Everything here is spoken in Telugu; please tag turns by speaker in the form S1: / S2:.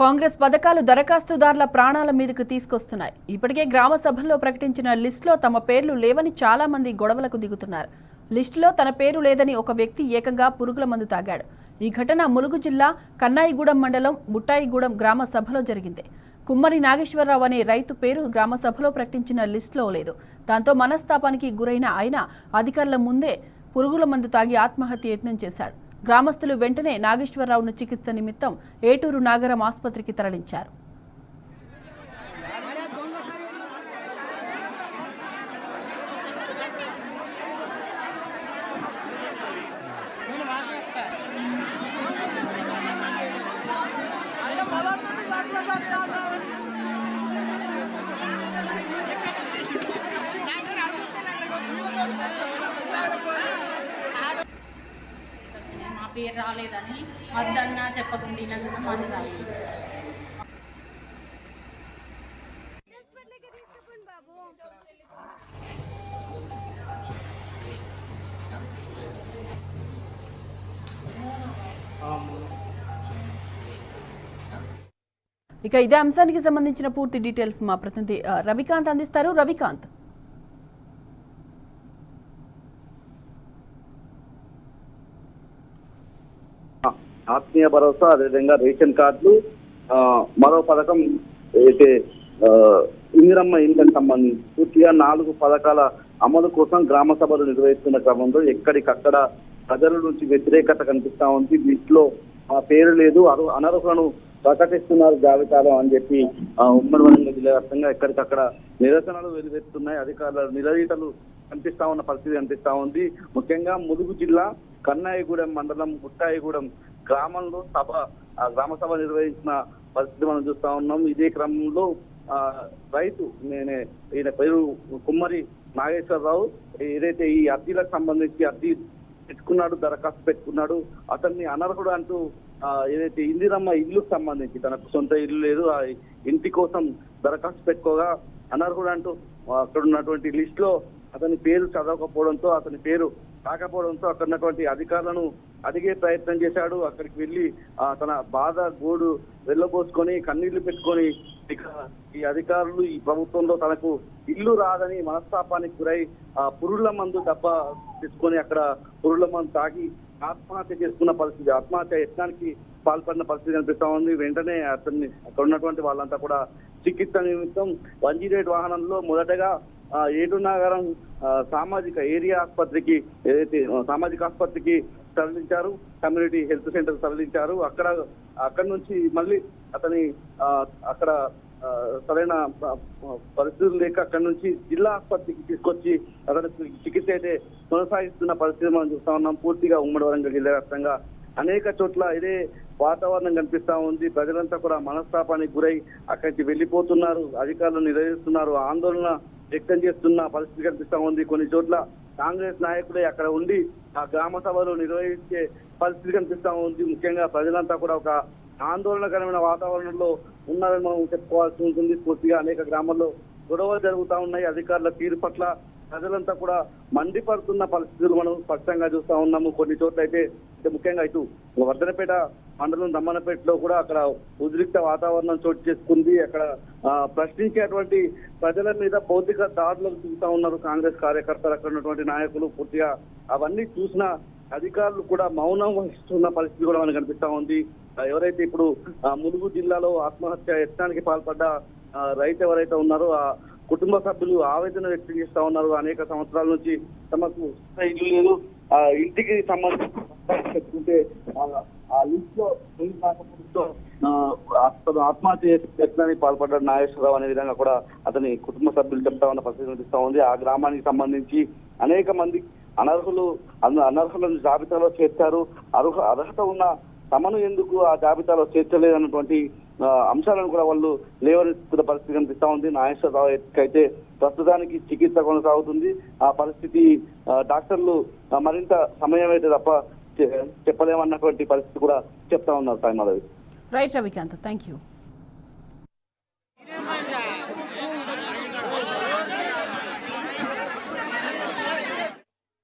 S1: కాంగ్రెస్ పథకాలు దరఖాస్తుదారుల ప్రాణాల మీదకు తీసుకొస్తున్నాయి. ఇప్పటికే గ్రామ సభల్లో ప్రకటించిన లిస్టులో తమ పేర్లు లేవని చాలా మంది గొడవలకు దిగుతున్నారు. లిస్టులో తన పేరు లేదని ఒక వ్యక్తి ఏకంగా పురుగుల మందు తాగాడు. ఈ ఘటన ములుగు జిల్లా కన్నాయిగూడెం మండలం బుట్టాయిగూడెం గ్రామ సభలో జరిగింది. కుమ్మరి నాగేశ్వరరావు అనే రైతు పేరు గ్రామ సభలో ప్రకటించిన లిస్టులో లేదు. దాంతో మనస్తాపానికి గురైన ఆయన అధికారుల ముందే పురుగుల మందు తాగి ఆత్మహత్య యత్నం చేశాడు. గ్రామస్తులు వెంటనే నాగేశ్వరరావును చికిత్స నిమిత్తం ఏటూరు నాగరం ఆసుపత్రికి తరలించారు.
S2: పేరు రాలేదని వద్దన్నా చెప్పకుండా మంది రాలేదు.
S1: ఇక ఇదే అంశానికి సంబంధించిన పూర్తి డీటెయిల్స్ మా ప్రతినిధి రవికాంత్ అందిస్తారు. రవికాంత్,
S3: ఆత్మీయ భరోసా, అదేవిధంగా రేషన్ కార్డులు, మరో పథకం అయితే ఇందిరమ్మ ఇంటికి సంబంధించి పూర్తిగా 4 పథకాల అమలు కోసం గ్రామ సభలు నిర్వహిస్తున్న క్రమంలో ఎక్కడికక్కడ ప్రజల నుంచి వ్యతిరేకత కనిపిస్తా ఉంది. వీటిలో పేరు లేదు, అనర్హులను ప్రకటిస్తున్నారు జాబితాలో అని చెప్పి ఉమ్మడి వరంగల్ జిల్లా వ్యాప్తంగా ఎక్కడికక్కడ నిరసనలు వెలువెత్తున్నాయి. అధికారుల నిలదీతలు కనిపిస్తా ఉన్న పరిస్థితి కనిపిస్తా ఉంది. ముఖ్యంగా ములుగు జిల్లా కన్నాయిగూడెం మండలం బుట్టాయిగూడెం గ్రామంలో గ్రామ సభ నిర్వహించిన పరిస్థితి మనం చూస్తా ఉన్నాం. ఇదే క్రమంలో రైతు ఈయన పేరు కుమ్మరి నాగేశ్వరరావు ఏదైతే ఈ అర్జీలకు సంబంధించి అర్జీ పెట్టుకున్నాడు, దరఖాస్తు పెట్టుకున్నాడు, అతన్ని అనర్హుడు అంటూ ఏదైతే ఇందిరమ్మ ఇల్లుకు సంబంధించి తనకు సొంత ఇల్లు లేదు, ఆ ఇంటి కోసం దరఖాస్తు పెట్టుకోగా అనర్హుడు అంటూ అక్కడ ఉన్నటువంటి లిస్ట్ లో అతని పేరు చదవకపోవడంతో, అతని పేరు రాకపోవడంతో అక్కడ ఉన్నటువంటి అధికారులను అడిగే ప్రయత్నం చేశాడు. అక్కడికి వెళ్లి తన బాధ గోడు వెళ్ళబోసుకొని కన్నీళ్లు పెట్టుకొని ఇక ఈ అధికారులు ఈ ప్రభుత్వంలో తనకు ఇల్లు రాదని మనస్తాపానికి గురై పురుగుల మందు డబ్బా తీసుకొని అక్కడ పురుగుల మందు తాగి ఆత్మహత్య చేసుకున్న పరిస్థితి, ఆత్మహత్య యత్నానికి పాల్పడిన పరిస్థితి కనిపిస్తా ఉంది. వెంటనే అతన్ని అక్కడ ఉన్నటువంటి వాళ్ళంతా కూడా చికిత్స నిమిత్తం 108 వాహనంలో మొదటగా ఏటూరు నాగరం సామాజిక ఏరియా ఆసుపత్రికి ఏదైతే సామాజిక ఆసుపత్రికి తరలించారు, కమ్యూనిటీ హెల్త్ సెంటర్ తరలించారు. అక్కడ నుంచి మళ్ళీ అతని అక్కడ సరైన పరిస్థితులు లేక అక్కడ నుంచి జిల్లా ఆసుపత్రికి తీసుకొచ్చి అతనికి చికిత్స అయితే కొనసాగిస్తున్న పరిస్థితి మనం చూస్తా ఉన్నాం. పూర్తిగా ఉమ్మడి వరంగల్ జిల్లా వ్యాప్తంగా అనేక చోట్ల ఇదే వాతావరణం కనిపిస్తా ఉంది. ప్రజలంతా కూడా మనస్తాపానికి గురై అక్కడి నుంచి వెళ్లిపోతున్నారు, అధికారులు నిలదీస్తున్నారు, ఆందోళన వ్యక్తం చేస్తున్న పరిస్థితి కనిపిస్తా ఉంది. కొన్ని చోట్ల కాంగ్రెస్ నాయకులే అక్కడ ఉండి ఆ గ్రామ సభలు నిర్వహించే పరిస్థితి కనిపిస్తా ఉంది. ముఖ్యంగా ప్రజలంతా కూడా ఒక ఆందోళనకరమైన వాతావరణంలో ఉన్నారని మనం చెప్పుకోవాల్సి ఉంటుంది. పూర్తిగా అనేక గ్రామాల్లో గొడవలు జరుగుతూ ఉన్నాయి. అధికారుల తీరు పట్ల ప్రజలంతా కూడా మండిపడుతున్న పరిస్థితులు మనం స్పష్టంగా చూస్తా ఉన్నాము. కొన్ని చోట్ల అయితే ముఖ్యంగా ఇటు వర్ధనపేట మండలం దమ్మనపేటలో కూడా అక్కడ ఉద్రిక్త వాతావరణం చోటు చేసుకుంది. అక్కడ ప్రశ్నించేటువంటి ప్రజల మీద భౌతిక దాడులకు దిగుతా ఉన్నారు కాంగ్రెస్ కార్యకర్తలు, అక్కడ ఉన్నటువంటి నాయకులు. పూర్తిగా అవన్నీ చూసిన అధికారులు కూడా మౌనం వహిస్తున్న పరిస్థితి కూడా మనకు కనిపిస్తా ఉంది. ఎవరైతే ఇప్పుడు ములుగు జిల్లాలో ఆత్మహత్య యత్నానికి పాల్పడ్డ రైతు ఎవరైతే ఉన్నారో ఆ కుటుంబ సభ్యులు ఆవేదన వ్యక్తం చేస్తా ఉన్నారు. అనేక సంవత్సరాల నుంచి తమకు ఇల్లు లేదు, ఆ ఇంటికి సంబంధించుకుంటే ఆ లిస్ట్ లో ఆత్మహత్య యత్నానికి పాల్పడ్డ నాగేశ్వరరావు అనే విధంగా కూడా అతని కుటుంబ సభ్యులు చెప్తా ఉన్న పరిస్థితి కనిపిస్తా ఉంది. ఆ గ్రామానికి సంబంధించి అనేక మంది అనర్హులను జాబితాలో చేర్చారు. అర్హత ఉన్న తమను ఎందుకు ఆ జాబితాలో చేర్చలేదన్నటువంటి అంశాలను కూడా వాళ్ళు లేవనెత్తున్న పరిస్థితి కనిపిస్తా ఉంది. నాగేశ్వరరావు అయితే ప్రస్తుతానికి చికిత్స కొనసాగుతుంది. ఆ పరిస్థితి డాక్టర్లు మరింత సమయం అయితే తప్ప చెప్పలేమన్నటువంటి పరిస్థితి కూడా చెప్తా ఉన్నారు.
S1: Right Ravikant, thank you.